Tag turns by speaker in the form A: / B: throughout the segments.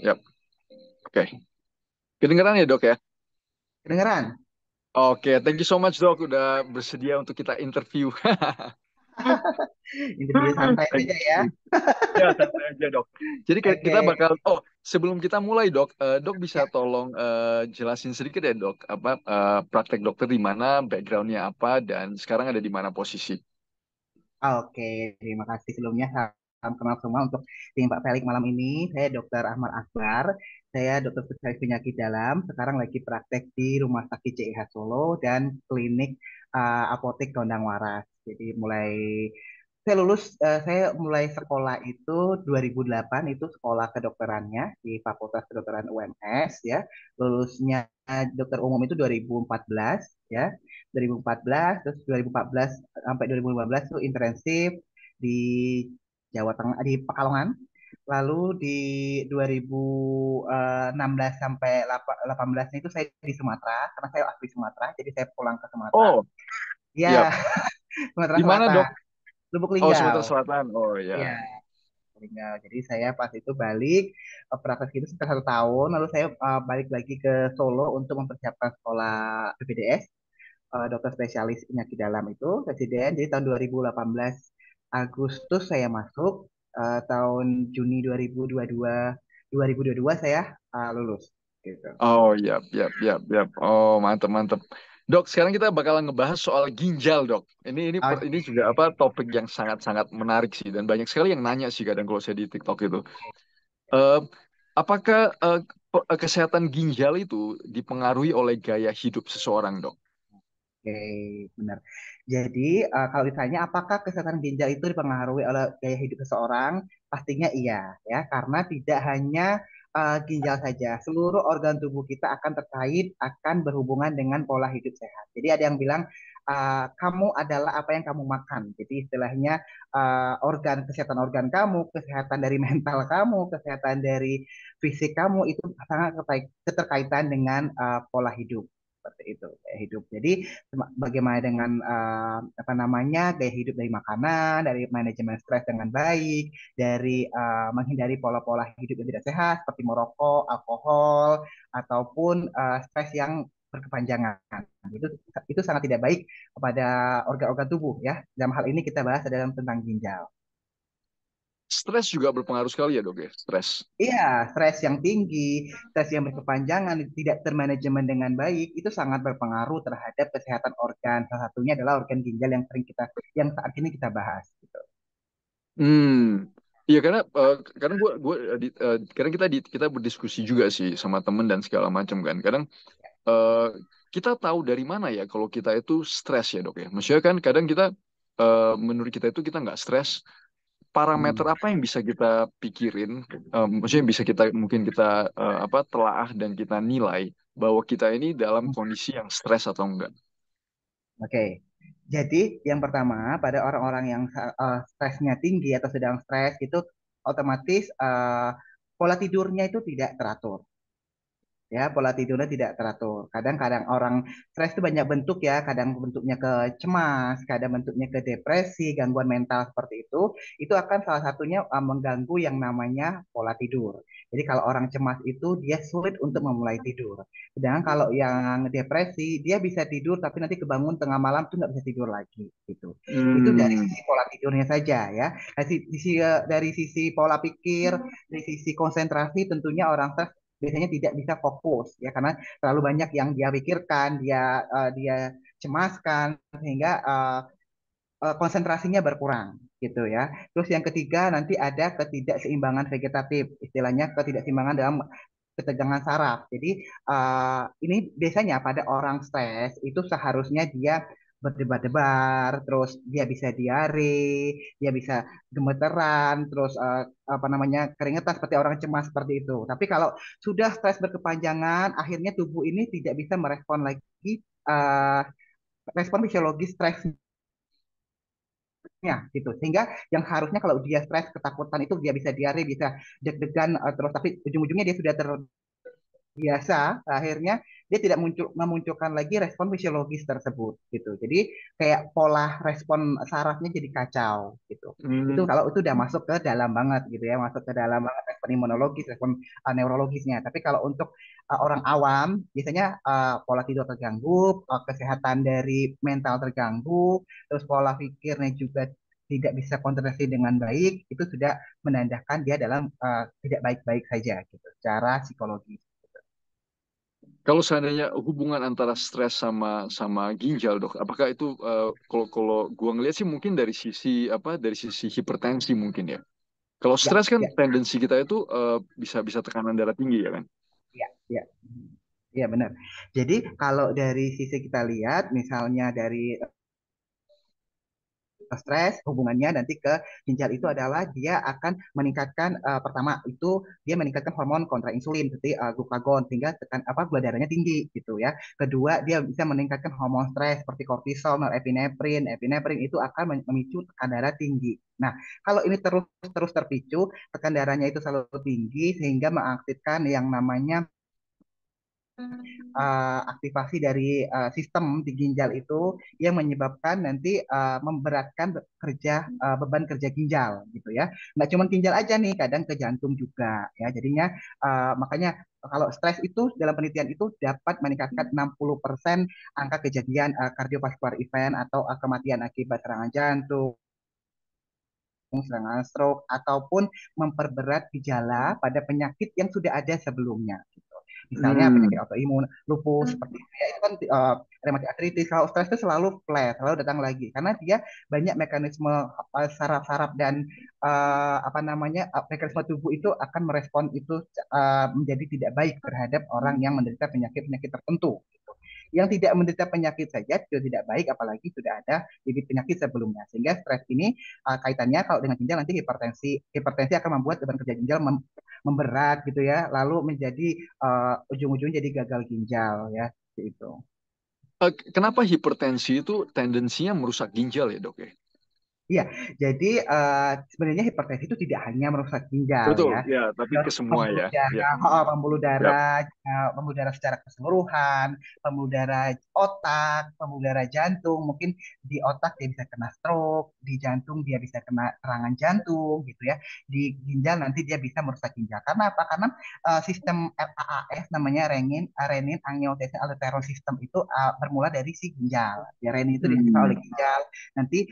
A: Yap. Oke. Kedengeran ya, Dok ya?
B: Kedengeran?
A: Oke, thank you so much, Dok, udah bersedia untuk kita interview.
B: Interview santai
A: Thank
B: saja ya.
A: you. Ya, santai aja, Dok. Jadi kita
B: Oke.
A: bakal, sebelum kita mulai, Dok, Dok bisa
B: Ya,
A: tolong jelasin sedikit ya, Dok, apa praktek dokter di mana, backgroundnya apa, dan sekarang ada di mana posisi?
B: oke. Terima kasih sebelumnya. Salam kenal semua untuk tim Pak Felix malam ini. Saya Dr. Ahmad Akbar. Saya dokter spesialis penyakit dalam. Sekarang lagi praktek di Rumah Sakit CIH Solo dan klinik apotek Gondang Waras. Jadi saya mulai sekolah itu 2008 itu sekolah kedokterannya di Fakultas Kedokteran UMS ya. Lulusnya dokter umum itu 2014 ya. 2014 terus 2014 sampai 2015 itu intensif di Jawa Tengah di Pekalongan. Lalu di 2016 sampai 18 itu saya di Sumatera karena saya asli Sumatera, jadi saya pulang ke Sumatera.
A: Oh,
B: Ya,
A: ya.
B: Sumatera
A: Di mana,
B: Selatan,
A: Dok?
B: Lubuk
A: Oh, Sumatera
B: Linggau.
A: Selatan. Oh,
B: Ya,
A: ya.
B: meninggal. Jadi saya pas itu balik praktek itu sekitar 1 tahun, lalu saya balik lagi ke Solo untuk mempersiapkan sekolah PPDS, dokter spesialis penyakit dalam itu residen. Jadi tahun 2018 Agustus saya masuk, tahun Juni 2022 saya lulus gitu.
A: Oh, yap, yap, yap, yap. Oh, mantep, mantep. Dok, sekarang kita bakalan ngebahas soal ginjal, Dok. Ini juga
B: Oke.
A: apa topik yang sangat-sangat menarik sih, dan banyak sekali yang nanya sih kadang kalau saya di TikTok itu. Eh, apakah kesehatan ginjal itu dipengaruhi oleh gaya hidup seseorang, Dok?
B: Oke, benar. Jadi, kalau ditanya apakah kesehatan ginjal itu dipengaruhi oleh gaya hidup seseorang, pastinya iya, ya, karena tidak hanya ginjal saja, seluruh organ tubuh kita akan berhubungan dengan pola hidup sehat. Jadi ada yang bilang kamu adalah apa yang kamu makan. Jadi istilahnya kesehatan organ kamu, kesehatan dari mental kamu, kesehatan dari fisik kamu itu sangat keterkaitan dengan pola hidup seperti itu gaya hidup. Jadi bagaimana dengan apa namanya gaya hidup dari makanan, dari manajemen stres dengan baik, dari menghindari pola-pola hidup yang tidak sehat seperti merokok, alkohol, ataupun stres yang berkepanjangan. Itu itu sangat tidak baik kepada organ-organ tubuh ya. Dalam hal ini kita bahas adalah tentang ginjal.
A: Stres juga berpengaruh sekali ya, Dok ya, stres.
B: Iya, stres yang tinggi, stres yang berkepanjangan, tidak termanajemen dengan baik, itu sangat berpengaruh terhadap kesehatan organ. Salah satunya adalah organ ginjal yang saat ini kita bahas. Gitu.
A: Hmm, iya karena kadang kita berdiskusi juga sih sama temen dan segala macam kan. Kadang eh, kita tahu dari mana ya kalau kita itu stres ya, Dok ya. Maksudnya kan kadang kita menurut kita itu kita nggak stres. Parameter
B: Hmm.
A: apa yang bisa kita pikirin? Maksudnya bisa kita mungkin kita apa telaah dan kita nilai bahwa kita ini dalam kondisi yang stres atau enggak.
B: Oke, jadi yang pertama pada orang-orang yang stresnya tinggi atau sedang stres itu otomatis pola tidurnya itu tidak teratur. Ya, pola tidurnya tidak teratur. Kadang-kadang orang stres itu banyak bentuk ya, kadang bentuknya ke cemas, kadang bentuknya ke depresi, gangguan mental seperti itu akan salah satunya mengganggu yang namanya pola tidur. Jadi kalau orang cemas itu dia sulit untuk memulai tidur. Sedangkan kalau yang depresi dia bisa tidur tapi nanti kebangun tengah malam tuh nggak bisa tidur lagi gitu. Itu dari
A: Hmm.
B: sisi pola tidurnya saja ya. Dari sisi pola pikir, dari sisi konsentrasi tentunya orang stres biasanya tidak bisa fokus ya karena terlalu banyak yang dia pikirkan, dia cemaskan sehingga konsentrasinya berkurang gitu ya. Terus yang ketiga nanti ada ketidakseimbangan vegetatif, istilahnya ketidakseimbangan dalam ketegangan saraf. Jadi ini biasanya pada orang stres itu seharusnya dia berdebar-debar, terus dia bisa diare, dia bisa gemeteran, terus apa namanya keringetan seperti orang cemas seperti itu. Tapi kalau sudah stres berkepanjangan, akhirnya tubuh ini tidak bisa merespon lagi uh, respon fisiologis stresnya gitu. Sehingga yang harusnya kalau dia stres, ketakutan itu dia bisa diare, bisa deg-degan terus tapi ujung-ujungnya dia sudah terbiasa akhirnya dia tidak memunculkan lagi respon fisiologis tersebut gitu. Jadi kayak pola respon sarafnya jadi kacau gitu. Itu
A: Hmm.
B: kalau itu udah masuk ke dalam banget gitu ya, masuk ke dalam banget respon imunologis, respon neurologisnya. Tapi kalau untuk orang awam biasanya pola tidur terganggu, kesehatan dari mental terganggu, terus pola pikirnya juga tidak bisa konsentrasi dengan baik, itu sudah menandakan dia dalam tidak baik-baik saja gitu, secara psikologis.
A: Kalau seandainya hubungan antara stres sama sama ginjal, dok, apakah itu kalau kalau gua ngeliat sih mungkin dari sisi apa dari sisi hipertensi mungkin ya. Kalau
B: Ya,
A: stres kan
B: ya,
A: tendensi kita itu bisa bisa tekanan darah tinggi ya kan.
B: ya, ya. Ya benar. Jadi kalau dari sisi kita lihat, misalnya dari stres hubungannya nanti ke ginjal itu adalah dia akan meningkatkan pertama itu dia meningkatkan hormon kontrainsulin seperti glukagon sehingga tekan apa gula darahnya tinggi gitu ya. Kedua dia bisa meningkatkan hormon stres seperti kortisol, norepinefrin. Epinefrin itu akan memicu tekan darah tinggi. Nah, kalau ini terus terus terpicu, tekan darahnya itu selalu tinggi sehingga mengaktifkan yang namanya aktivasi dari sistem di ginjal itu yang menyebabkan nanti memberatkan beban kerja ginjal gitu ya. Nggak cuma ginjal aja nih, kadang ke jantung juga ya. Jadinya makanya kalau stres itu dalam penelitian itu dapat meningkatkan 60% angka kejadian kardiovaskular event atau kematian akibat serangan jantung, serangan stroke ataupun memperberat gejala pada penyakit yang sudah ada sebelumnya gitu. Misalnya penyakit
A: Hmm.
B: autoimun, lupus seperti itu ya itu kan rematik artritis. Kalau stres itu selalu flash, selalu datang lagi karena dia banyak mekanisme saraf-saraf dan apa namanya mekanisme tubuh itu akan merespon itu menjadi tidak baik terhadap orang yang menderita penyakit-penyakit tertentu. Gitu. Yang tidak menderita penyakit saja sudah tidak baik, apalagi sudah ada bibit penyakit sebelumnya. Sehingga stres ini kaitannya kalau dengan ginjal nanti hipertensi akan membuat beban kerja ginjal memberat gitu ya, lalu menjadi ujung-ujungnya jadi gagal ginjal ya itu.
A: Kenapa hipertensi itu tendensinya merusak ginjal ya dok ya?
B: Iya, jadi sebenarnya hipertensi itu tidak hanya merusak ginjal
A: Betul,
B: ya,
A: ya, tapi
B: ada
A: ke semua ya. Ya. Ya.
B: pembuluh darah secara keseluruhan, pembuluh darah otak, pembuluh darah jantung. Mungkin di otak dia bisa kena stroke, di jantung dia bisa kena serangan jantung gitu ya. Di ginjal nanti dia bisa merusak ginjal. Karena apa? Karena sistem RAAS namanya renin angiotensin aldosterone system itu bermula dari si ginjal. Ya, renin itu dihasilkan oleh
A: Hmm.
B: ginjal. Nanti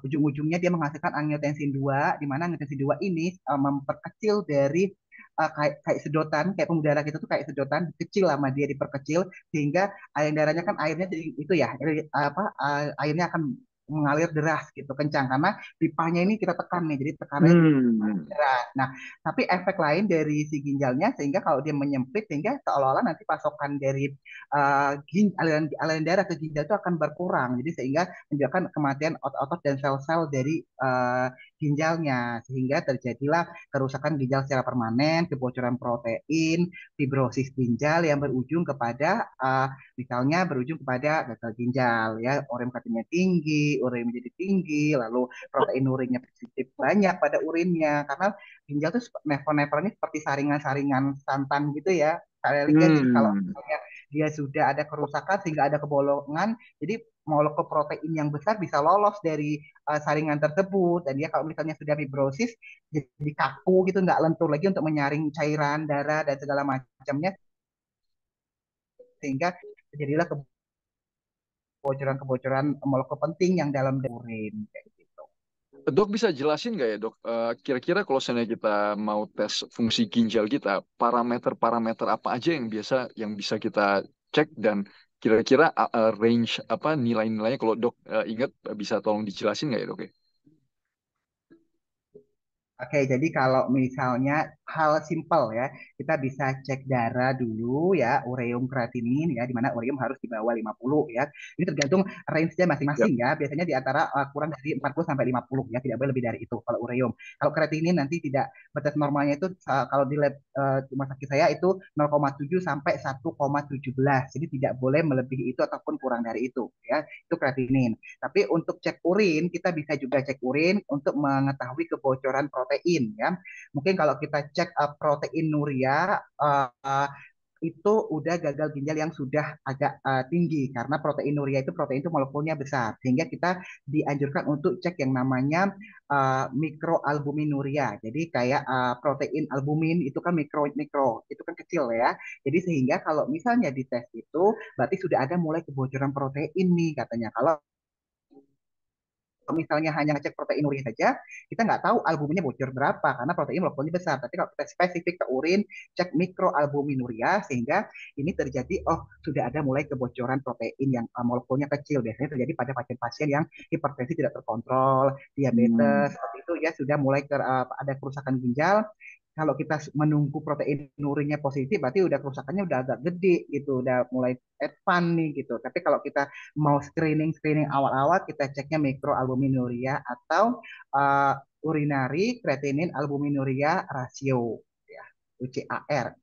B: ujung-ujungnya dia menghasilkan angiotensin 2, di mana angiotensin 2 ini memperkecil dari kayak sedotan, kayak pembuluh darah kita tuh kayak sedotan kecil lama dia diperkecil sehingga air darahnya kan airnya jadi itu ya airnya akan mengalir deras gitu kencang karena pipanya ini kita tekan nih jadi tekanannya
A: Hmm.
B: berat. Nah, tapi efek lain dari si ginjalnya sehingga kalau dia menyempit sehingga seolah-olah nanti pasokan dari aliran darah ke ginjal itu akan berkurang. Jadi sehingga menyebabkan kematian otot-otot dan sel-sel dari ginjalnya sehingga terjadilah kerusakan ginjal secara permanen, kebocoran protein, fibrosis ginjal yang berujung kepada misalnya berujung kepada gagal ginjal ya, urin katanya tinggi, urin menjadi tinggi, lalu protein urinnya positif banyak pada urinnya karena ginjal tuh nefron-nefron ini seperti saringan-saringan santan gitu ya. Kalian lihat jadi kalau
A: Hmm.
B: misalnya dia sudah ada kerusakan sehingga ada kebolongan, jadi molekul protein yang besar bisa lolos dari saringan tersebut dan dia kalau misalnya sudah fibrosis jadi kaku gitu nggak lentur lagi untuk menyaring cairan darah dan segala macamnya sehingga terjadilah kebocoran-kebocoran molekul penting yang dalam urin kayak gitu.
A: Dok bisa jelasin nggak ya dok, kira-kira kalau misalnya kita mau tes fungsi ginjal kita, parameter-parameter apa aja yang biasa yang bisa kita cek dan kira-kira range apa nilai-nilainya kalau dok ingat bisa tolong dijelasin nggak ya dok ya?
B: Oke, jadi kalau misalnya hal simpel ya, kita bisa cek darah dulu ya, ureum kreatinin ya, di mana ureum harus di bawah 50 ya. Ini tergantung range-nya
A: Ya.
B: masing-masing ya, biasanya di antara kurang dari 40 sampai 50 ya, tidak boleh lebih dari itu kalau ureum. Kalau kreatinin nanti tidak batas normalnya itu kalau di lab rumah sakit saya itu 0,7 sampai 1,17. Jadi tidak boleh melebihi itu ataupun kurang dari itu ya. Itu kreatinin. Tapi untuk cek urin, kita bisa juga cek urin untuk mengetahui kebocoran protein ya. Mungkin kalau kita cek protein urea itu udah gagal ginjal yang sudah agak tinggi karena proteinuria itu protein itu molekulnya besar sehingga kita dianjurkan untuk cek yang namanya mikroalbuminuria. Jadi kayak protein albumin itu kan mikro mikro itu kan kecil ya. Jadi sehingga kalau misalnya di tes itu berarti sudah ada mulai kebocoran protein nih katanya. Kalau misalnya hanya ngecek proteinuria saja, kita nggak tahu albuminnya bocor berapa karena protein molekulnya besar. Tapi kalau kita spesifik ke urin, cek mikroalbuminuria sehingga ini terjadi, oh sudah ada mulai kebocoran protein yang molekulnya kecil. Biasanya terjadi pada pasien-pasien yang hipertensi tidak terkontrol,
A: Hmm.
B: diabetes, seperti itu ya sudah mulai ada kerusakan ginjal. Kalau kita menunggu protein urinnya positif, berarti udah kerusakannya udah agak gede gitu, udah mulai advance nih gitu. Tapi kalau kita mau screening awal-awal, kita ceknya mikroalbuminuria atau uh, urinary creatinine albuminuria ratio ya. UCAR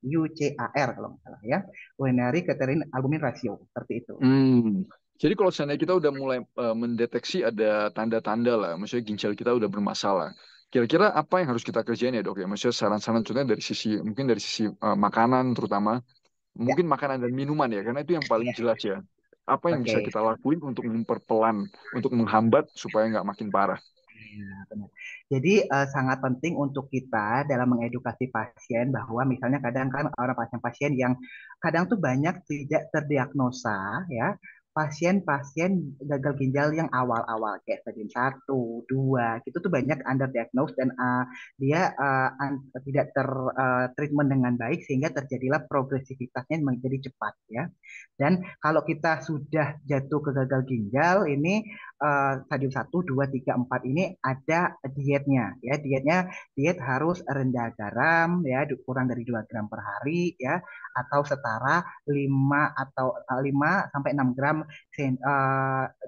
B: kalau nggak salah ya. Urinary creatinine albumin ratio seperti itu.
A: Hmm. Jadi kalau seandainya kita udah mulai mendeteksi ada tanda-tanda lah, maksudnya ginjal kita udah bermasalah. Kira-kira apa yang harus kita kerjain ya dok ya? Maksudnya saran-saran contohnya dari sisi mungkin dari sisi makanan terutama,
B: Ya,
A: mungkin makanan dan minuman ya, karena itu yang paling jelas ya. Apa yang bisa
B: oke.
A: kita lakuin untuk memperpelan, untuk menghambat supaya nggak makin parah?
B: Ya, benar. Jadi sangat penting untuk kita dalam mengedukasi pasien bahwa misalnya kadang kan orang pasien-pasien yang kadang tuh banyak tidak terdiagnosa ya pasien-pasien gagal ginjal yang awal-awal kayak stadium 1, 2 gitu tuh banyak underdiagnosed dan dia tidak treatment dengan baik sehingga terjadilah progresivitasnya menjadi cepat ya. Dan kalau kita sudah jatuh ke gagal ginjal ini stadium 1, 2, 3, 4 ini ada dietnya ya diet harus rendah garam ya kurang dari 2 gram per hari ya atau setara 5 atau 5 sampai 6 gram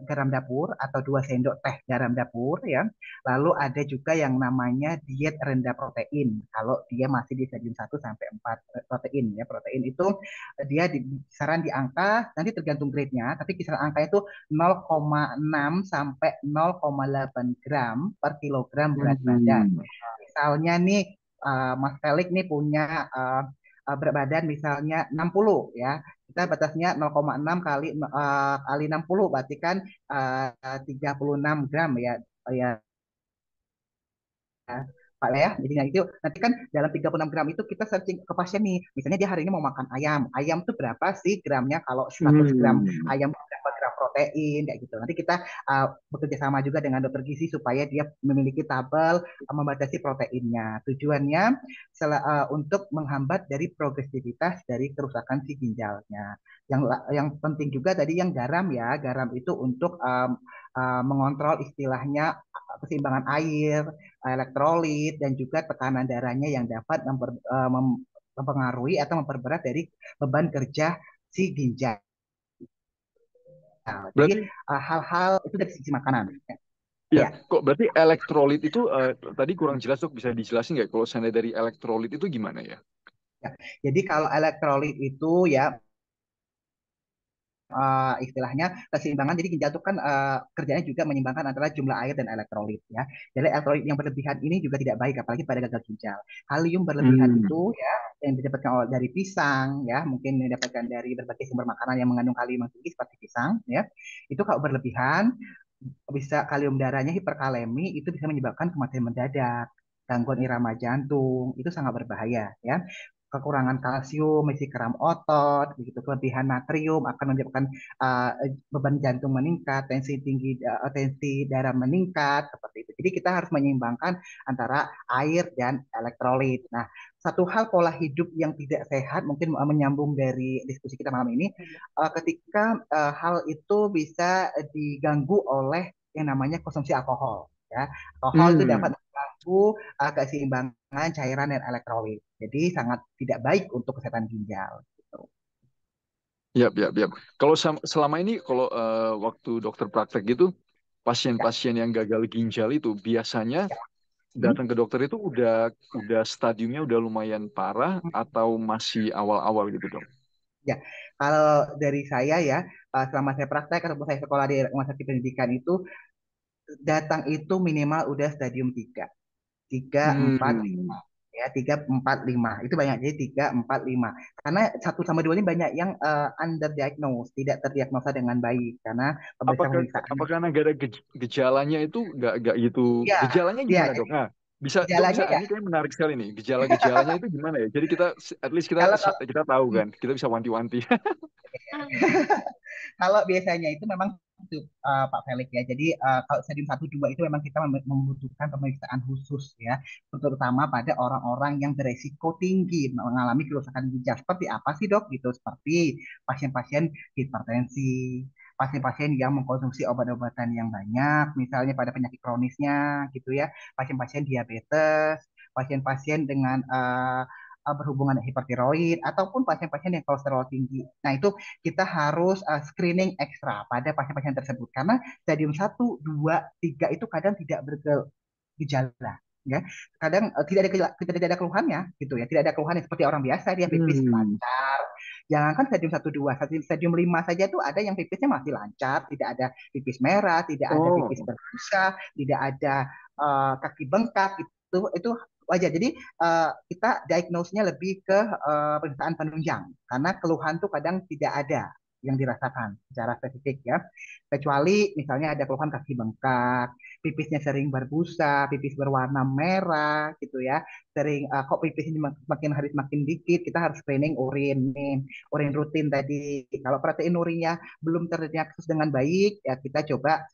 B: garam dapur atau 2 sendok teh garam dapur ya lalu ada juga yang namanya diet rendah protein kalau dia masih di stadium 1 sampai 4 protein ya protein itu dia di kisaran di angka nanti tergantung grade-nya tapi kisaran angkanya itu 0,6 sampai 0,8 gram per kilogram berat badan.
A: Hmm.
B: Misalnya nih Mas Felix nih punya berat badan misalnya 60 ya. Kita batasnya 0,6 kali 60 berarti kan 36 gram ya. Ya Pak ya. Jadi nah, itu nanti kan dalam 36 gram itu kita searching ke pasien nih. Misalnya dia hari ini mau makan ayam. Ayam tuh berapa sih gramnya? Kalau 100 gram
A: Hmm.
B: ayam berapa gram protein kayak gitu. Nanti kita bekerja sama juga dengan dokter gizi supaya dia memiliki tabel membatasi proteinnya. Tujuannya untuk menghambat dari progresivitas dari kerusakan si ginjalnya. Yang penting juga tadi yang garam ya. Garam itu untuk mengontrol istilahnya keseimbangan air, elektrolit dan juga tekanan darahnya yang dapat mempengaruhi atau memperberat dari beban kerja si ginjal. Jadi
A: Berarti
B: hal-hal itu dari sisi makanan.
A: ya,
B: Ya,
A: kok berarti elektrolit itu tadi kurang jelas dok, bisa dijelasin nggak kalau seandainya dari elektrolit itu gimana ya?
B: ya. Jadi kalau elektrolit itu ya istilahnya keseimbangan. Jadi ginjal itu kan kerjanya juga menyeimbangkan antara jumlah air dan elektrolit ya. Jadi elektrolit yang berlebihan ini juga tidak baik apalagi pada gagal ginjal. Kalium berlebihan
A: Hmm.
B: itu ya yang didapatkan dari pisang ya, mungkin didapatkan dari berbagai sumber makanan yang mengandung kalium yang tinggi seperti pisang ya. Itu kalau berlebihan bisa kalium darahnya hiperkalemi itu bisa menyebabkan kematian mendadak, gangguan irama jantung, itu sangat berbahaya ya. Kekurangan kalsium, isi keram otot, begitu kelebihan natrium akan menyebabkan beban jantung meningkat, tensi darah meningkat seperti itu. Jadi kita harus menyeimbangkan antara air dan elektrolit. Nah, satu hal pola hidup yang tidak sehat mungkin menyambung dari diskusi kita malam ini ketika hal itu bisa diganggu oleh yang namanya konsumsi alkohol. Ya, alkohol itu dapat
A: Hmm.
B: mengganggu keseimbangan cairan dan elektrolit. Jadi sangat tidak baik untuk kesehatan ginjal. Gitu.
A: Yap, yap, yap. Kalau selama ini kalau waktu dokter praktek gitu,
B: Ya,
A: pasien-pasien yang gagal ginjal itu biasanya
B: ya.
A: datang
B: Hmm?
A: ke dokter itu udah stadiumnya udah lumayan parah atau masih awal-awal gitu dong?
B: Ya, kalau dari saya ya, selama saya praktek atau saya sekolah di rumah sakit pendidikan itu, datang itu minimal udah stadium 3, 3, 4,
A: Hmm.
B: ya 3, 4, 5 itu banyak jadi 3, 4, 5 karena 1 sama 2 ini banyak yang underdiagnosed tidak terdiagnosa dengan baik karena
A: Apakah
B: pemeriksaan
A: apakah negara gejalanya itu nggak gitu?
B: ya
A: Gejalanya
B: ya
A: gimana dok?
B: jadi
A: Nah, bisa dok bisa
B: gejalanya ya
A: ini kayak menarik sekali nih. Gejala-gejalanya itu gimana ya? Jadi kita at least kita
B: kalau
A: kita tahu
B: hmm,
A: kan, kita bisa wanti-wanti.
B: kalau biasanya itu memang itu, Pak Felix ya. Jadi kalau stadium 1, 2 itu memang kita membutuhkan pemeriksaan khusus ya, terutama pada orang-orang yang beresiko tinggi mengalami kerusakan ginjal. Seperti apa sih dok? Gitu seperti pasien-pasien hipertensi, pasien-pasien yang mengkonsumsi obat-obatan yang banyak, misalnya pada penyakit kronisnya gitu ya, pasien-pasien diabetes, pasien-pasien dengan berhubungan dengan hipertiroid ataupun pasien-pasien yang kolesterol tinggi. Nah, itu kita harus screening ekstra pada pasien-pasien tersebut karena stadium 1, 2, 3 itu kadang tidak bergejala ya kadang tidak ada keluhannya gitu ya tidak ada keluhannya seperti orang biasa dia pipis
A: Hmm.
B: lancar jangankan stadium 1, 2 stadium 5 saja tuh ada yang pipisnya masih lancar tidak ada pipis merah tidak ada pipis
A: Oh.
B: berbusa tidak ada kaki bengkak itu wajar jadi kita diagnosenya lebih ke pemeriksaan penunjang karena keluhan tuh kadang tidak ada yang dirasakan secara spesifik ya. Kecuali misalnya ada keluhan kaki bengkak, pipisnya sering berbusa, pipis berwarna merah gitu ya. Sering kok pipisnya makin hari semakin dikit, kita harus screening urin nih, urin rutin tadi. Kalau protein urinnya belum terdiagnosis dengan baik, ya kita coba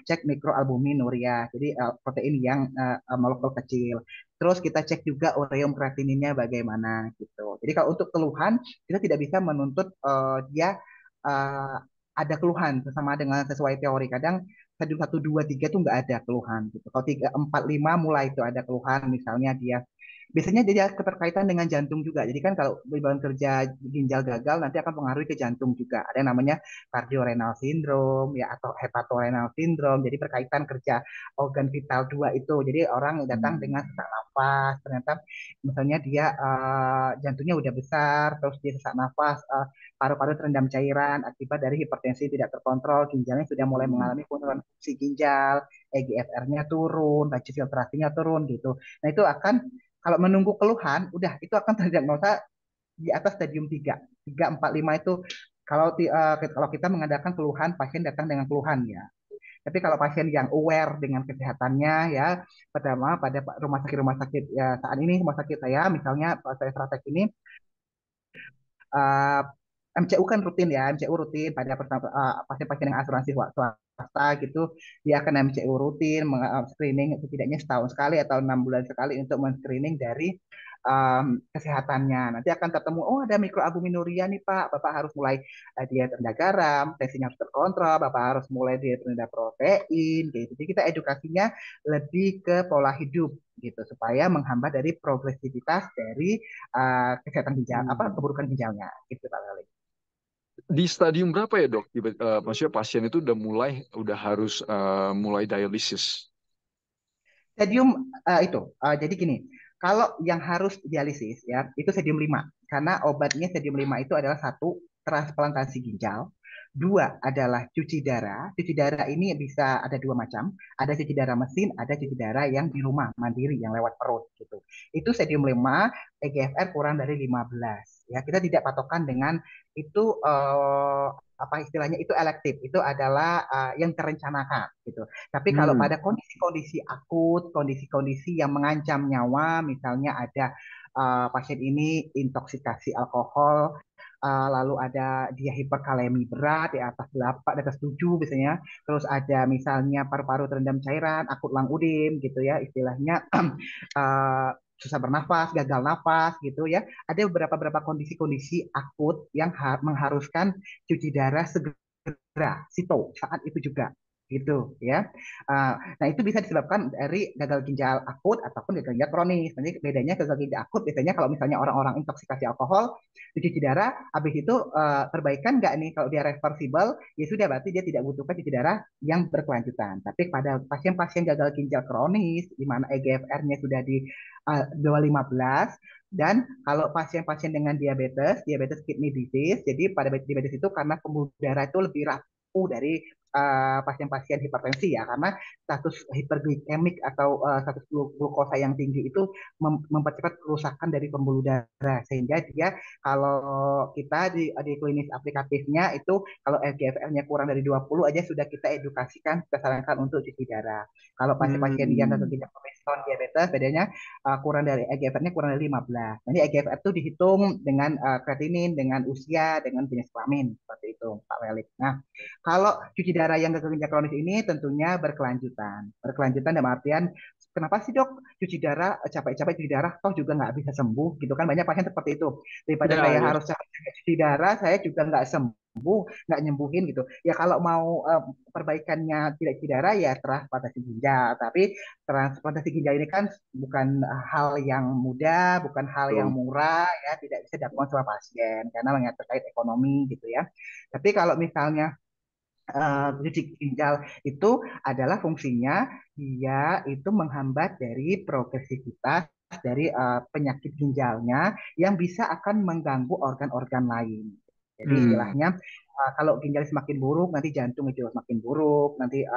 B: cek mikroalbuminuria. Jadi protein yang molekul kecil. Terus kita cek juga ureum kreatininnya bagaimana gitu. Jadi kalau untuk keluhan kita tidak bisa menuntut dia uh, ada keluhan sama dengan sesuai teori. Kadang stadium 1, 2, 3 tuh nggak ada keluhan gitu. Kalau 3, 4, 5 mulai itu ada keluhan. Misalnya dia biasanya dia keterkaitan dengan jantung juga. Jadi kan kalau beban kerja ginjal gagal nanti akan mempengaruhi ke jantung juga. Ada yang namanya cardiorenal syndrome ya atau hepatorenal syndrome. Jadi berkaitan kerja organ vital dua itu. Jadi orang datang
A: Hmm.
B: dengan sesak nafas, ternyata misalnya dia jantungnya udah besar, terus dia sesak nafas, paru-paru terendam cairan akibat dari hipertensi tidak terkontrol, ginjalnya sudah mulai
A: Hmm.
B: mengalami penurunan fungsi ginjal, EGFR-nya turun, laju filtrasinya turun gitu. Nah itu akan kalau menunggu keluhan, udah itu akan terdiagnosa di atas stadium 3, 3, 4, 5 itu kalau kita mengadakan keluhan, pasien datang dengan keluhan ya. Tapi kalau pasien yang aware dengan kesehatannya ya, pertama pada rumah sakit ya saat ini rumah sakit saya misalnya saya praktek ini uh, MCU kan rutin ya, MCU rutin pada pasien-pasien yang asuransi swasta gitu, dia akan MCU rutin, screening setidaknya setahun sekali atau 6 bulan sekali untuk men-screening dari kesehatannya. Nanti akan ketemu, oh ada mikroalbuminuria nih Pak, Bapak harus mulai diet rendah garam, tensinya harus terkontrol, Bapak harus mulai diet rendah protein, gitu. Jadi kita edukasinya lebih ke pola hidup gitu supaya menghambat dari progresivitas dari kesehatan ginjal apa
A: Hmm.
B: keburukan ginjalnya gitu Pak Lali.
A: Di stadium berapa ya dok? Maksudnya pasien itu udah harus mulai dialisis.
B: Stadium itu jadi gini, kalau yang harus dialisis ya itu stadium 5 karena obatnya stadium 5 itu adalah satu transplantasi ginjal, dua adalah cuci darah. Cuci darah ini bisa ada dua macam, ada cuci darah mesin, ada cuci darah yang di rumah mandiri yang lewat perut gitu. Itu stadium 5, EGFR kurang dari 15. Ya, kita tidak patokan dengan itu apa istilahnya itu elektif, itu adalah yang terencanakan gitu. Tapi kalau
A: Hmm.
B: pada kondisi-kondisi akut, kondisi-kondisi yang mengancam nyawa, misalnya ada pasien ini intoksikasi alkohol, lalu ada dia hiperkalemi berat di atas 8, di atas 7 biasanya, terus ada misalnya paru-paru terendam cairan, akut lung ödem gitu ya, istilahnya uh, susah bernafas, gagal nafas gitu ya. Ada beberapa kondisi-kondisi akut yang mengharuskan cuci darah segera, sito saat itu juga gitu ya. Nah itu bisa disebabkan dari gagal ginjal akut ataupun gagal ginjal kronis. Nanti bedanya gagal ginjal akut biasanya kalau misalnya orang-orang intoksikasi alkohol, cuci darah, habis itu perbaikan nggak nih kalau dia reversible, ya sudah berarti dia tidak butuhkan cuci darah yang berkelanjutan. Tapi pada pasien-pasien gagal ginjal kronis, di mana EGFR-nya sudah di 215, dan kalau pasien-pasien dengan diabetes, diabetes kidney disease, jadi pada diabetes itu karena pembuluh darah itu lebih rapuh dari pasien-pasien hipertensi ya, karena status hiperglikemik atau status glukosa yang tinggi itu mempercepat kerusakan dari pembuluh darah, sehingga dia kalau kita di klinis aplikatifnya itu kalau LGFR-nya kurang dari 20 aja sudah kita edukasikan, kita sarankan untuk cuci darah. Kalau pasien-pasien yang gagal
A: Hmm.
B: ginjal non diabetes bedanya kurang dari EGFR-nya kurang dari 15. Nanti EGFR itu dihitung dengan kreatinin, dengan usia, dengan jenis kelamin seperti itu, Pak Welik. Nah, kalau cuci darah yang gagal ginjal kronis ini tentunya berkelanjutan. Berkelanjutan dalam artian kenapa sih dok cuci darah capek-capek cuci darah toh juga nggak bisa sembuh gitu kan, banyak pasien seperti itu, daripada
A: Ya,
B: saya
A: ya.
B: harus capek cuci darah saya juga nggak sembuh, nggak nyembuhin gitu ya. Kalau mau perbaikannya tidak cuci darah ya transplantasi ginjal, tapi transplantasi ginjal ini kan bukan hal yang mudah, bukan hal yang
A: Betul.
B: murah ya, tidak bisa dilakukan semua pasien karena mengenai terkait ekonomi gitu ya. Tapi kalau misalnya cuci ginjal itu adalah fungsinya dia itu menghambat dari progresivitas dari penyakit ginjalnya yang bisa akan mengganggu organ-organ lain. Jadi
A: Hmm.
B: istilahnya kalau ginjal semakin buruk, nanti jantung juga semakin buruk, nanti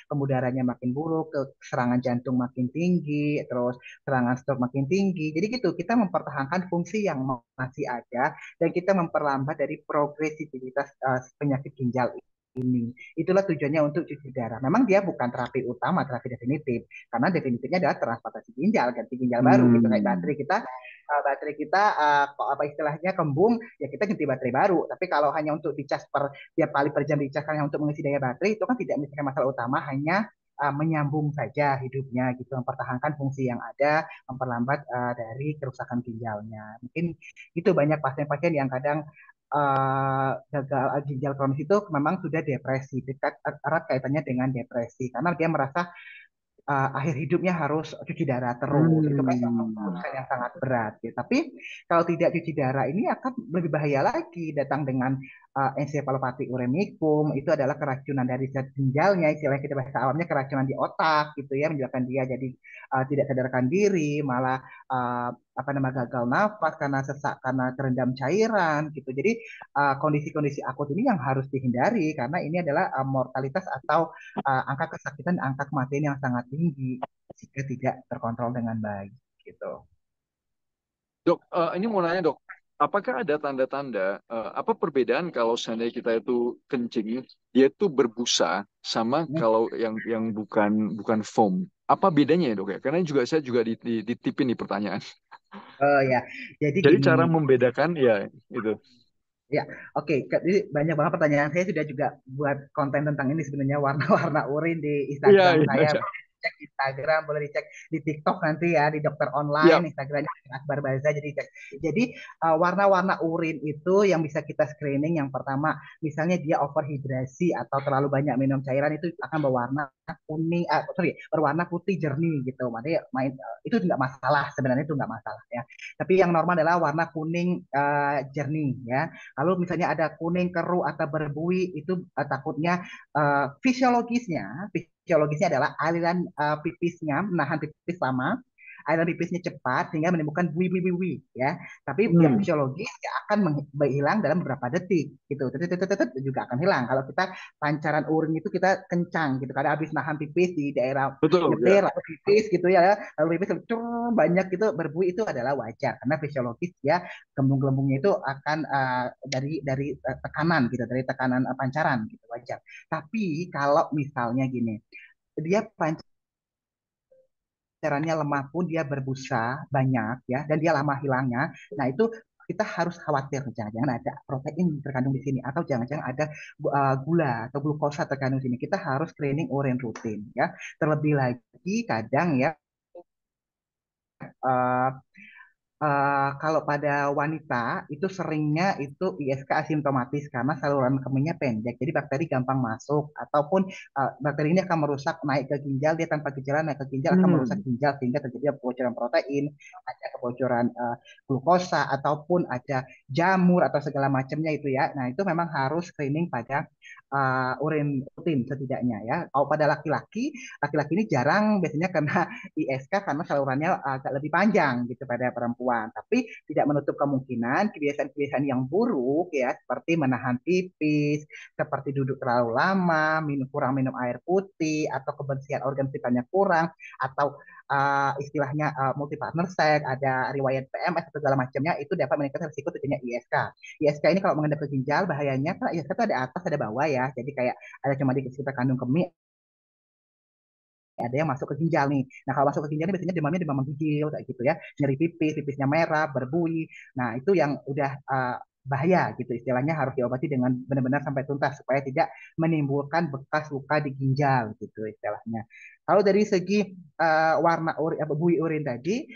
B: pembuluh darahnya makin buruk, serangan jantung makin tinggi, terus serangan stroke makin tinggi. Jadi gitu, kita mempertahankan fungsi yang masih ada dan kita memperlambat dari progresivitas penyakit ginjal ini. Itulah tujuannya untuk cuci darah. Memang dia bukan terapi utama, terapi definitif. Karena definitifnya adalah transplantasi ginjal, ganti ginjal baru gitu. Kayak
A: Hmm.
B: baterai kita apa istilahnya kembung, ya kita ganti baterai baru. Tapi kalau hanya untuk dicas per tiap kali per jam dicas hanya untuk mengisi daya baterai, itu kan tidak menyelesaikan masalah utama, hanya menyambung saja hidupnya gitu, mempertahankan fungsi yang ada, memperlambat dari kerusakan ginjalnya. Mungkin itu banyak pasien-pasien yang kadang gagal ginjal kronis itu memang sudah depresi, dekat erat kaitannya dengan depresi karena dia merasa akhir hidupnya harus cuci darah terus. Itu kan
A: Hmm.
B: keputusan yang sangat berat. Ya. Tapi kalau tidak cuci darah ini akan lebih bahaya lagi. Datang dengan encephalopathy uremicum, itu adalah keracunan dari zat ginjalnya. Istilahnya kita bahasa awamnya keracunan di otak, gitu ya, menyebabkan dia jadi tidak sadarkan diri, malah apa nama gagal nafas karena sesak, karena terendam cairan, gitu. Jadi kondisi-kondisi akut ini yang harus dihindari karena ini adalah mortalitas atau angka kesakitan, angka kematian yang sangat tinggi jika tidak terkontrol dengan baik gitu.
A: Dok, ini mau nanya dok, apakah ada tanda-tanda, apa perbedaan kalau seandainya kita itu kencing, dia itu berbusa sama kalau yang bukan bukan foam? Apa bedanya ya dok ya? Karena juga saya juga ditipin nih pertanyaan.
B: Oh ya, jadi
A: Jadi
B: gini,
A: cara membedakan ya itu.
B: ya oke. Jadi banyak banget pertanyaan, saya sudah juga buat konten tentang ini sebenarnya, warna-warna urin di
A: Iya,
B: Instagram
A: iya,
B: saya.
A: iya.
B: Boleh dicek di Instagram, boleh dicek di TikTok nanti ya, di dokter online,
A: Iya,
B: Instagramnya Akbar Baza. Jadi cek. Jadi warna-warna urin itu yang bisa kita screening. Yang pertama, misalnya dia overhidrasi atau terlalu banyak minum cairan, itu akan berwarna kuning, sorry, berwarna putih jernih gitu. Makanya itu nggak masalah, sebenarnya itu nggak masalah ya. Tapi yang normal adalah warna kuning jernih ya. Kalau misalnya ada kuning, keruh, atau berbuih, itu takutnya fisiologisnya adalah aliran pipisnya menahan pipis lama, aliran pipisnya cepat sehingga menimbulkan bui-bui ya. Tapi yang
A: hmm,
B: fisiologis ya akan menghilang dalam beberapa detik gitu. Tetet juga akan hilang kalau kita pancaran urin itu kita kencang gitu. Karena habis nahan pipis di daerah
A: betul ya.
B: nyetir atau pipis gitu ya, lalu pipis banyak gitu berbuih, itu adalah wajar karena fisiologis ya, gelembung-gelembungnya itu akan dari tekanan gitu, dari tekanan pancaran gitu, wajar. Tapi kalau misalnya gini, dia pancarannya lemah pun dia berbusa banyak ya, dan dia lama hilangnya, nah itu kita harus khawatir jangan-jangan ada protein terkandung di sini atau jangan-jangan ada gula atau glukosa terkandung di sini. Kita harus screening urin rutin ya. Terlebih lagi kadang ya uh, kalau pada wanita itu seringnya itu ISK asimptomatis karena saluran kemihnya pendek, jadi bakteri gampang masuk ataupun bakteri ini akan merusak, naik ke ginjal, dia tanpa gejala naik ke ginjal akan merusak
A: Hmm.
B: ginjal sehingga terjadi kebocoran protein, ada kebocoran glukosa ataupun ada jamur atau segala macamnya itu ya. Nah itu memang harus screening pada urin rutin setidaknya ya. Kalau pada laki-laki, laki-laki ini jarang biasanya kena ISK karena salurannya agak lebih panjang gitu pada perempuan. Tapi tidak menutup kemungkinan kebiasaan-kebiasaan yang buruk ya, seperti menahan pipis, seperti duduk terlalu lama, kurang minum air putih, atau kebersihan organ vitalnya kurang, atau istilahnya multi partner sex, ada riwayat PMS atau segala macamnya itu dapat meningkatkan risiko terjadinya ISK. ISK ini kalau menghadap ke ginjal bahayanya kan ISK itu ada atas ada bawah ya. Jadi kayak ada cuma di sekitar kandung kemih, ada yang masuk ke ginjal nih. Nah, kalau masuk ke ginjal ini biasanya demamnya demam menggigil kayak gitu ya, nyeri pipis, pipisnya merah, berbuih. Nah, itu yang udah bahaya gitu. Istilahnya harus diobati dengan benar-benar sampai tuntas supaya tidak menimbulkan bekas luka di ginjal gitu istilahnya. Kalau dari segi warna buih urin tadi,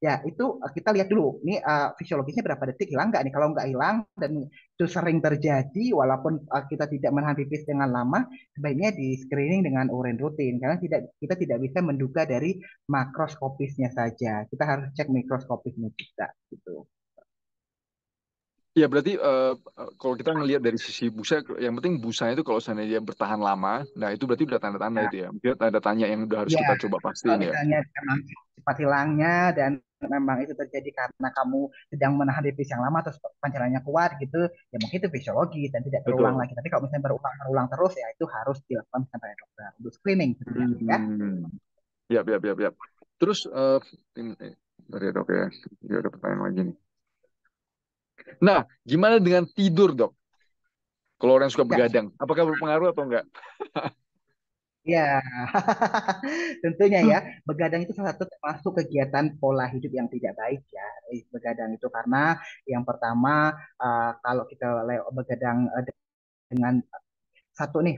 B: ya itu kita lihat dulu nih fisiologisnya berapa detik hilang nggak nih. Kalau nggak hilang dan itu sering terjadi walaupun kita tidak menahan pipis dengan lama, sebaiknya di screening dengan urin rutin karena kita tidak bisa menduga dari makroskopisnya saja. Kita harus cek mikroskopisnya juga gitu.
A: Ya berarti kalau kita ngelihat dari sisi busa, yang penting busanya itu kalau seandainya dia bertahan lama, nah itu berarti udah tanda-tanda
B: Ya,
A: itu ya. Mungkin tanda tanya yang udah harus
B: ya,
A: kita coba
B: kalau
A: pastiin ya.
B: misalnya memang cepat hilangnya dan memang itu terjadi karena kamu sedang menahan pipis yang lama terus pancarannya kuat gitu, ya mungkin itu fisiologi dan tidak terulang
A: Betul.
B: lagi. Tapi kalau misalnya berulang-ulang terus ya itu harus dilakukan sampai dokter untuk screening setidaknya ya.
A: Hmm. Ya, ya, ya, ya. Terus, bentar ya dok ya, ya ada pertanyaan lagi nih. Nah, gimana dengan tidur dok? Kalau orang yang suka
B: Ya,
A: begadang, apakah berpengaruh atau enggak?
B: ya, tentunya ya, begadang itu salah satu termasuk kegiatan pola hidup yang tidak baik ya. Begadang itu karena yang pertama kalau kita begadang dengan satu nih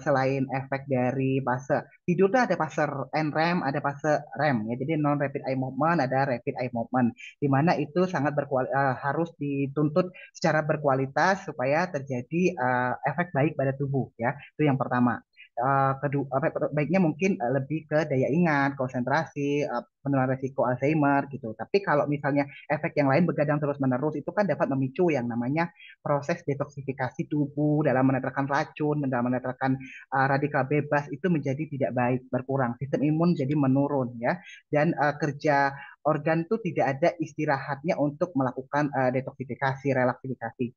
B: selain efek dari fase tidur tuh ada fase NREM, ada fase REM ya. Jadi non rapid eye movement, ada rapid eye movement. Di mana itu sangat harus dituntut secara berkualitas supaya terjadi efek baik pada tubuh ya. Itu yang pertama. Kedua, baiknya mungkin lebih ke daya ingat, konsentrasi, penurunan resiko Alzheimer gitu. Tapi kalau misalnya efek yang lain begadang terus-menerus itu kan dapat memicu yang namanya proses detoksifikasi tubuh dalam menetralkan racun, dalam menetralkan radikal bebas itu menjadi tidak baik, berkurang. Sistem imun jadi menurun ya. Dan kerja organ itu tidak ada istirahatnya untuk melakukan detoksifikasi,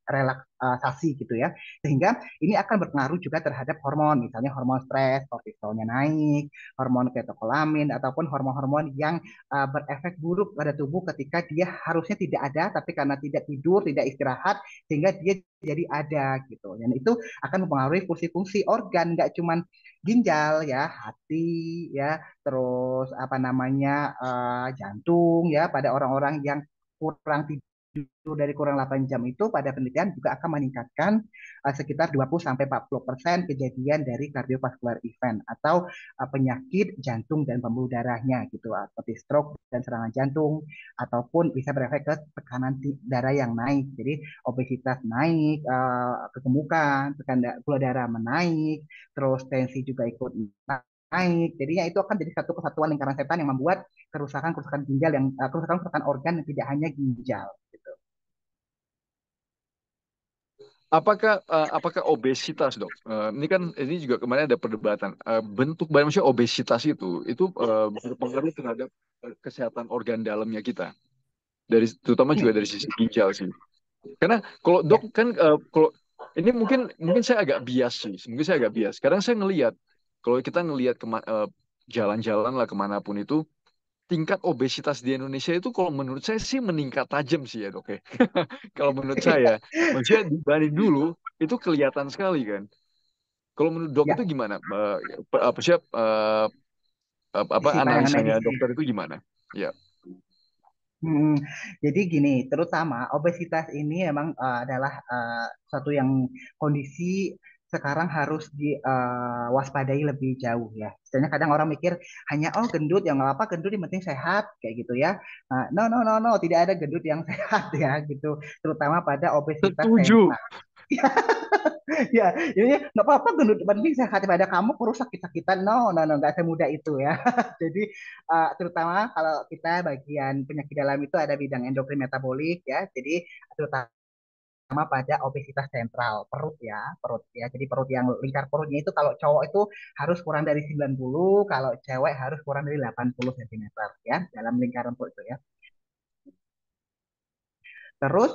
B: relaksasi gitu ya. Sehingga ini akan berpengaruh juga terhadap hormon, misalnya hormon stres, kortisolnya naik, hormon katekolamin ataupun hormon-hormon yang berefek buruk pada tubuh ketika dia harusnya tidak ada tapi karena tidak tidur, tidak istirahat sehingga dia jadi ada gitu. Dan itu akan mempengaruhi fungsi-fungsi organ, nggak cuman ginjal ya, hati ya, terus apa namanya jantung ya pada orang-orang yang kurang tidur dari kurang 8 jam itu pada penelitian juga akan meningkatkan sekitar 20 sampai 40% kejadian dari kardiovaskular event atau penyakit jantung dan pembuluh darahnya gitu seperti stroke dan serangan jantung ataupun bisa berefek ke tekanan darah yang naik. Jadi obesitas naik, kegemukan, gula darah menaik, terus tensi juga ikut naik. Jadinya itu akan jadi satu kesatuan lingkaran setan yang membuat kerusakan-kerusakan ginjal yang kerusakan-kerusakan organ yang tidak hanya ginjal. Gitu.
A: Apakah obesitas dok? Ini kan ini juga kemarin ada perdebatan. Bentuk badan manusia obesitas itu berpengaruh terhadap kesehatan organ dalamnya kita. Terutama juga
B: Ini
A: dari sisi ginjal sih. Karena kalau
B: ya,
A: dok kan kalau ini mungkin mungkin saya agak bias sih. Mungkin saya agak bias. Kadang saya ngelihat kalau kita ngelihat jalan-jalan lah kemanapun itu tingkat obesitas di Indonesia itu kalau menurut saya sih meningkat tajam sih ya dok ya. Kalau menurut saya, maksudnya dibanding dulu itu kelihatan sekali kan. Kalau menurut dok itu
B: ya,
A: gimana? Apa sih apa
B: sisi pandangan
A: analisanya
B: medis.
A: dokter itu gimana? Ya,
B: Hmm, jadi gini, terutama obesitas ini memang adalah suatu yang kondisi sekarang harus diwaspadai lebih jauh ya. Misalnya kadang orang mikir hanya oh gendut yang nggak apa gendut yang penting sehat kayak gitu ya. No no no no tidak ada gendut yang sehat ya gitu. Terutama pada obesitas
A: setuju.
B: sentral. Ya, ini nggak apa-apa gendut penting sehat daripada kamu kurus sakit-sakitan. No, no, no, nggak semudah itu ya. Jadi terutama kalau kita bagian penyakit dalam itu ada bidang endokrin metabolik ya. Jadi terutama sama pada obesitas sentral perut ya, perut ya. Jadi perut yang lingkar perutnya itu kalau cowok itu harus kurang dari 90, kalau cewek harus kurang dari 80 cm ya dalam lingkaran perut itu ya. Terus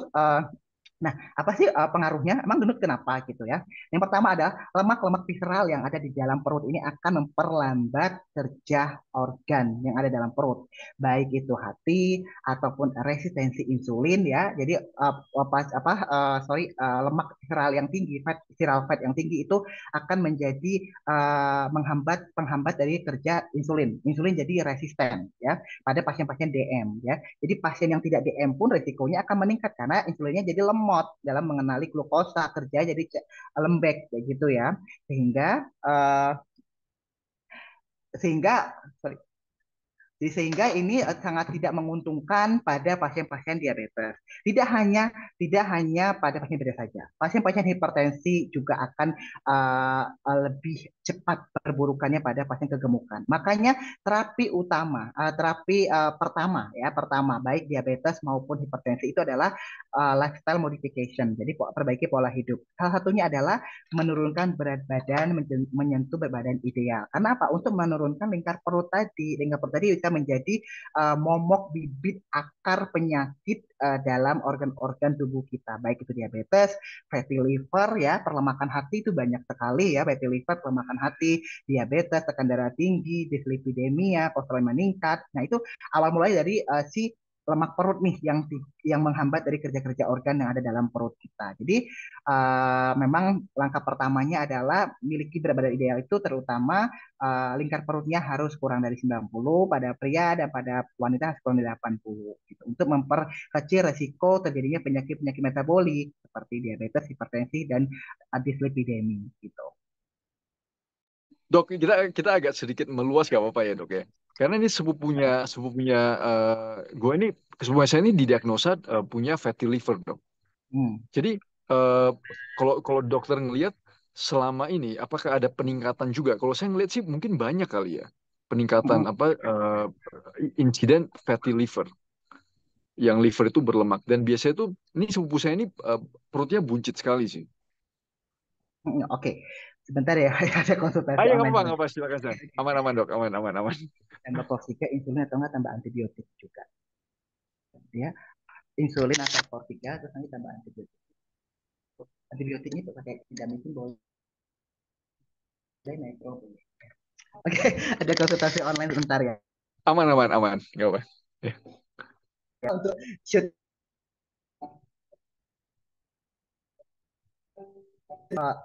B: nah, apa sih pengaruhnya? Emang gendut kenapa gitu ya? Yang pertama ada lemak-lemak visceral yang ada di dalam perut ini akan memperlambat kerja organ yang ada dalam perut, baik itu hati ataupun resistensi insulin ya. Jadi lemak visceral yang tinggi, visceral fat yang tinggi itu akan menjadi menghambat penghambat dari kerja insulin. Insulin jadi resisten ya pada pasien-pasien DM ya. Jadi pasien yang tidak DM pun risikonya akan meningkat karena insulinnya jadi lemot dalam mengenali glukosa kerja jadi lembek kayak gitu ya. Sehingga sehingga sehingga ini sangat tidak menguntungkan pada pasien-pasien diabetes. Tidak hanya pada pasien diabetes saja. Pasien-pasien hipertensi juga akan lebih cepat perburukannya pada pasien kegemukan. Makanya terapi pertama ya, pertama baik diabetes maupun hipertensi itu adalah lifestyle modification. Jadi perbaiki pola hidup. Salah satunya adalah menurunkan berat badan, menyentuh berat badan ideal. Karena apa? Untuk menurunkan lingkar perut tadi bisa menjadi momok bibit akar penyakit dalam organ-organ tubuh kita, baik itu diabetes, fatty liver ya, perlemakan hati itu banyak sekali ya, fatty liver, perlemakan hati, diabetes, tekanan darah tinggi, dislipidemia, kolesterol meningkat. Nah itu awal mulai dari si lemak perut nih yang menghambat dari kerja-kerja organ yang ada dalam perut kita. Jadi memang langkah pertamanya adalah miliki berat badan ideal itu terutama lingkar perutnya harus kurang dari 90 pada pria dan pada wanita harus kurang dari 80 gitu. Untuk memperkecil resiko terjadinya penyakit-penyakit metabolik seperti diabetes, hipertensi dan dislipidemi gitu.
A: Dok, kita agak sedikit meluas gak apa-apa ya dok ya. Karena ini sepupunya gue ini sepupunya saya ini didiagnosa punya fatty liver dok.
B: Hmm.
A: Jadi eh, kalau kalau dokter ngelihat selama ini apakah ada peningkatan juga? Kalau saya ngelihat sih mungkin banyak kali ya peningkatan
B: Hmm.
A: apa insiden fatty liver yang liver itu berlemak dan biasanya tuh ini sepupu saya ini perutnya buncit sekali sih.
B: Hmm. Oke, sebentar ya, ada konsultasi
A: Ayo nggak
B: online
A: apa-apa, nggak
B: sebentar.
A: apa silakan San. Aman aman dok, aman aman aman.
B: Tambah kortika, insulin atau enggak tambah antibiotik juga. Ya, insulin atau kortika terus nanti tambah antibiotik. Antibiotiknya itu pakai tidak boleh naik problem. Oke, ada konsultasi online sebentar ya.
A: Aman aman aman, nggak apa. Ya.
B: Untuk shoot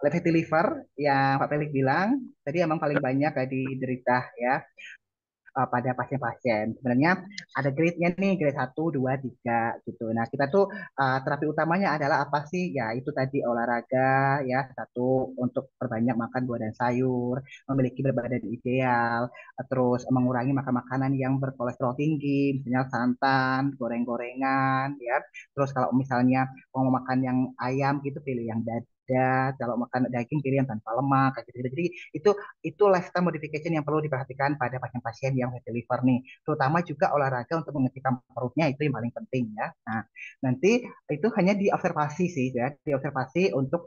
B: fatty liver yang Pak Felix bilang tadi emang paling banyak diderita ya pada pasien-pasien. Sebenarnya ada grade-nya nih, grade 1, 2, 3 gitu. Nah, kita tuh terapi utamanya adalah apa sih? Ya, itu tadi olahraga ya, satu untuk perbanyak makan buah dan sayur, memiliki berat badan ideal, terus mengurangi makan makanan yang berkolesterol tinggi, misalnya santan, goreng-gorengan ya. Terus kalau misalnya mau makan yang ayam gitu pilih yang dada, kalau makan daging pilih yang tanpa lemak kayak gitu. Jadi itu lifestyle modification yang perlu diperhatikan pada pasien-pasien yang fatty liver nih. Terutama juga olahraga untuk mengecilkan perutnya itu yang paling penting ya. Nah, nanti itu hanya diobservasi sih ya, diobservasi untuk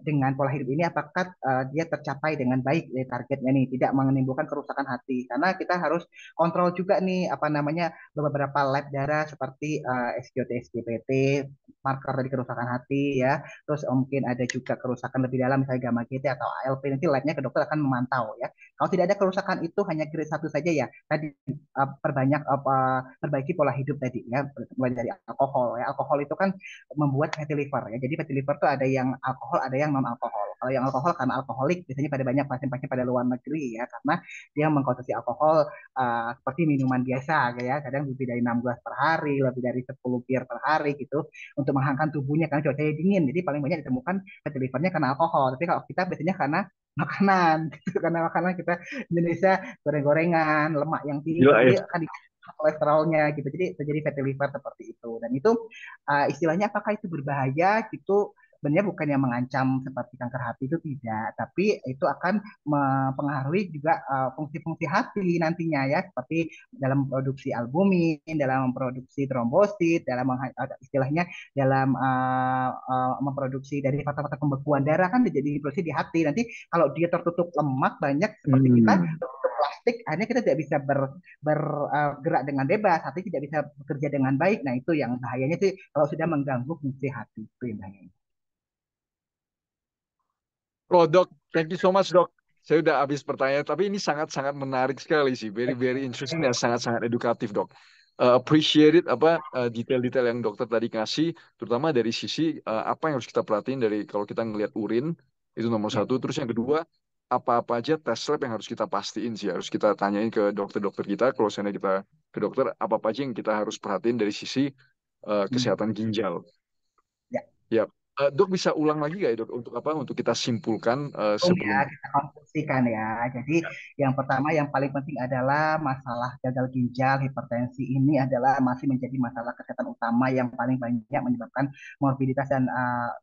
B: dengan pola hidup ini apakah dia tercapai dengan baik ya, targetnya nih, tidak menimbulkan kerusakan hati. Karena kita harus kontrol juga nih apa namanya beberapa lab darah seperti SGOT, SGPT, marker dari kerusakan hati ya. Terus mungkin ada juga kerusakan lebih dalam misalnya gamma GT atau ALP, nanti labnya ke dokter akan memantau ya. Kalau tidak ada kerusakan itu hanya grade 1 saja ya. Tadi perbaiki pola hidup tadi ya, mulai dari alkohol ya. Alkohol itu kan membuat fatty liver ya. Jadi fatty liver itu ada yang alkohol, ada yang non alkohol. Kalau yang alkohol karena alkoholik biasanya pada banyak pasien-pasien pada luar negeri ya, karena dia mengkonsumsi alkohol seperti minuman biasa ya, kadang lebih dari 6 gelas per hari, lebih dari 10 bir per hari gitu untuk menghangatkan tubuhnya karena cuacanya dingin. Jadi paling banyak ditemukan fatty livernya karena alkohol. Tapi kalau kita biasanya karena makanan, gitu. Karena makanan kita Indonesia goreng-gorengan, lemak yang tinggi,
A: Gila
B: jadi
A: ya.
B: akan kolesterolnya gitu. Jadi terjadi fatty liver seperti itu. Dan itu istilahnya apakah itu berbahaya gitu? sebenarnya bukan yang mengancam seperti kanker hati itu tidak, tapi itu akan mempengaruhi juga fungsi-fungsi hati nantinya ya, seperti dalam produksi albumin, dalam memproduksi trombosit, dalam istilahnya dalam memproduksi dari faktor-faktor pembekuan darah kan jadi diproduksi di hati. Nanti kalau dia tertutup lemak banyak seperti kita
A: Hmm.
B: tertutup plastik, akhirnya kita tidak bisa bergerak dengan bebas, hati tidak bisa bekerja dengan baik. Nah itu yang bahayanya sih kalau sudah mengganggu fungsi hati itu yang bahayanya.
A: Oh dok, thank you so much dok. Saya udah habis pertanyaan, tapi ini sangat-sangat menarik sekali sih, very very interesting dan sangat-sangat edukatif dok. Appreciate it apa detail-detail yang dokter tadi kasih, terutama dari sisi apa yang harus kita perhatiin dari kalau kita ngelihat urin itu nomor
B: Ya,
A: satu. Terus yang kedua, apa-apa aja tes lab yang harus kita pastiin sih, harus kita tanyain ke dokter-dokter kita. Kalau misalnya kita ke dokter, apa-apa aja yang kita harus perhatiin dari sisi
B: hmm.
A: kesehatan ginjal.
B: Ya.
A: Ya, dok bisa ulang lagi nggak ya dok untuk apa? Untuk kita simpulkan
B: Oh ya,
A: sebelum.
B: kita konklusikan ya. Jadi yang pertama yang paling penting adalah masalah gagal ginjal, hipertensi ini adalah masih menjadi masalah kesehatan utama yang paling banyak menyebabkan morbiditas dan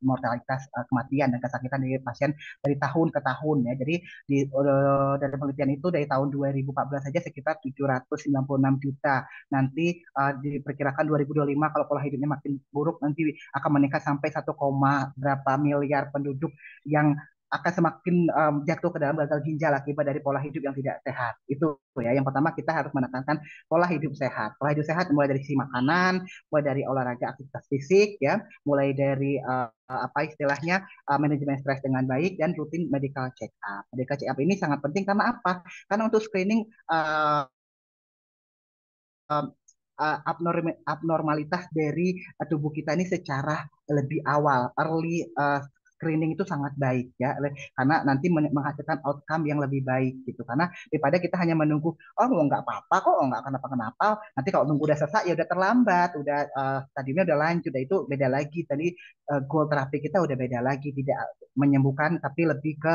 B: mortalitas kematian dan kesakitan dari pasien dari tahun ke tahun ya. Jadi dari penelitian itu dari tahun 2014 saja sekitar 796 juta. Nanti diperkirakan 2025 kalau pola hidupnya makin buruk nanti akan meningkat sampai 1, berapa miliar penduduk yang akan semakin jatuh ke dalam gagal ginjal akibat dari pola hidup yang tidak sehat. Itu ya. Yang pertama kita harus menekankan pola hidup sehat. Pola hidup sehat mulai dari sisi makanan, mulai dari olahraga aktivitas fisik ya, mulai dari apa istilahnya manajemen stres dengan baik dan rutin medical check up. Medical check up ini sangat penting karena apa? Karena untuk screening abnormalitas dari tubuh kita ini secara lebih awal, early screening itu sangat baik ya, karena nanti menghasilkan outcome yang lebih baik gitu. Karena daripada kita hanya menunggu, oh nggak apa-apa kok, oh nggak kenapa-kenapa, nanti kalau nunggu udah sesak ya udah terlambat, udah stadiumnya udah lanjut, udah itu beda lagi. Tadi goal terapi kita udah beda lagi, tidak menyembuhkan tapi lebih ke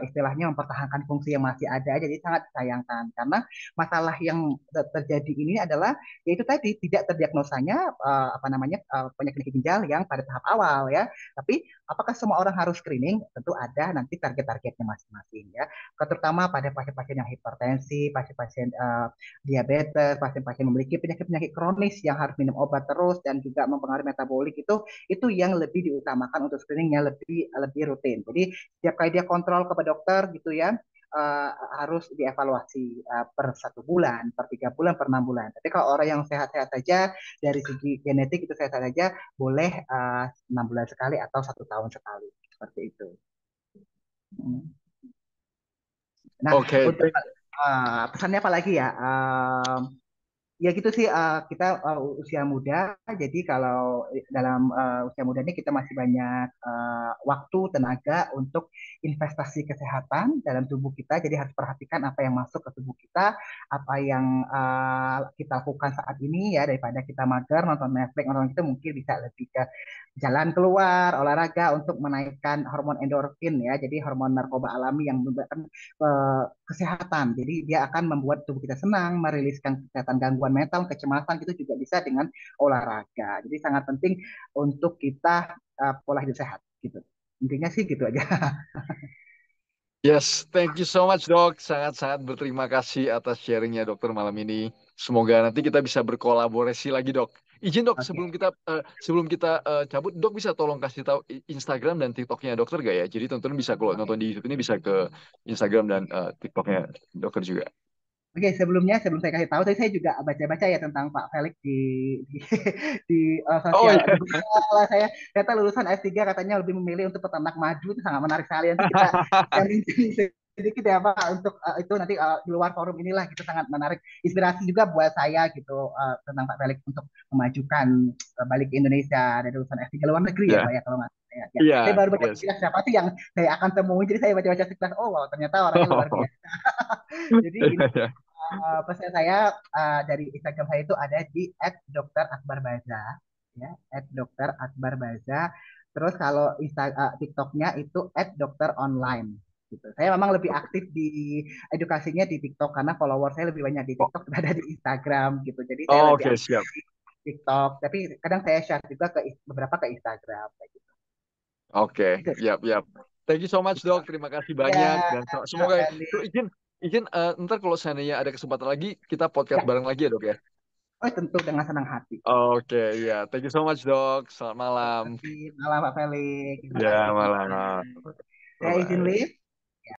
B: istilahnya mempertahankan fungsi yang masih ada. Jadi sangat disayangkan karena masalah yang terjadi ini adalah yaitu tadi tidak terdiagnosanya apa namanya penyakit ginjal yang pada tahap awal ya. Tapi apakah semua orang harus screening? Tentu ada nanti target-targetnya masing-masing ya. Terutama pada pasien-pasien yang hipertensi, pasien-pasien diabetes, pasien-pasien memiliki penyakit-penyakit kronis yang harus minum obat terus dan juga mempengaruhi metabolik itu yang lebih diutamakan untuk screeningnya lebih lebih rutin. Jadi setiap kali dia kontrol ke dokter gitu ya, uh, harus dievaluasi per 1 bulan, per 3 bulan, per 6 bulan. Tapi kalau orang yang sehat-sehat saja dari segi genetik itu sehat saja, boleh 6 bulan sekali atau 1 tahun sekali seperti itu. Nah,
A: Oke,
B: untuk pesannya apa lagi ya? Ya gitu sih kita usia muda jadi kalau dalam usia muda ini kita masih banyak waktu tenaga untuk investasi kesehatan dalam tubuh kita jadi harus perhatikan apa yang masuk ke tubuh kita apa yang kita lakukan saat ini ya daripada kita mager nonton Netflix nonton itu mungkin bisa lebih ke jalan keluar olahraga untuk menaikkan hormon endorfin ya jadi hormon narkoba alami yang menyebabkan kesehatan. Jadi dia akan membuat tubuh kita senang, meriliskan kesehatan gangguan mental, kecemasan itu juga bisa dengan olahraga. Jadi sangat penting untuk kita pola hidup sehat gitu. Intinya sih gitu aja.
A: yes, thank you so much dok. Sangat-sangat berterima kasih atas sharingnya dokter malam ini. Semoga nanti kita bisa berkolaborasi lagi dok. Izin dok,
B: Oke.
A: sebelum kita cabut, dok bisa tolong kasih tahu Instagram dan TikToknya dokter gak ya? Jadi tonton bisa kalau
B: Oke.
A: nonton di YouTube ini bisa ke Instagram dan TikToknya dokter juga.
B: Oke, sebelumnya sebelum saya kasih tahu, tadi saya juga baca-baca ya tentang Pak Felix di di
A: Oh
B: sosial
A: iya.
B: di Google lah saya. Ternyata lulusan S3 katanya lebih memilih untuk peternak madu itu sangat menarik sekali. Nanti kita yang sedikit ya Pak untuk itu nanti di luar forum inilah gitu sangat menarik. Inspirasi juga buat saya gitu tentang Pak Felix untuk memajukan balik ke Indonesia dari lulusan S3 luar negeri ya
A: Ya,
B: Pak ya kalau nggak salah ya. Ya. Saya
A: iya,
B: baru baca
A: yes.
B: sekilas siapa sih yang saya akan temui. Jadi saya baca-baca sekilas. Oh wow ternyata orangnya luar biasa. Jadi gini pesan saya dari Instagram saya itu ada di @dokterakbarbaza ya @dokterakbarbaza terus kalau TikToknya itu @dokteronline gitu saya memang lebih aktif di edukasinya di TikTok karena follower saya lebih banyak di
A: Oh,
B: TikTok daripada di Instagram gitu jadi saya
A: oh,
B: lebih
A: oke,
B: aktif
A: siap.
B: di TikTok tapi kadang saya share juga ke beberapa ke Instagram kayak gitu.
A: Oke,
B: Itu.
A: yap, yap. Thank you so much dok, terima kasih banyak
B: Ya,
A: dan
B: Kak
A: semoga tuh
B: Felix.
A: izin izin ntar kalau seandainya ada kesempatan lagi kita podcast
B: Ya,
A: bareng lagi ya dok ya.
B: oh tentu dengan senang hati.
A: Oke, ya, thank you so much dok. Selamat
B: Terima
A: malam.
B: kasih malam Pak Felix. Terima
A: Ya,
B: kasih juga.
A: malam. Bye
B: Saya izin
A: bye.
B: live.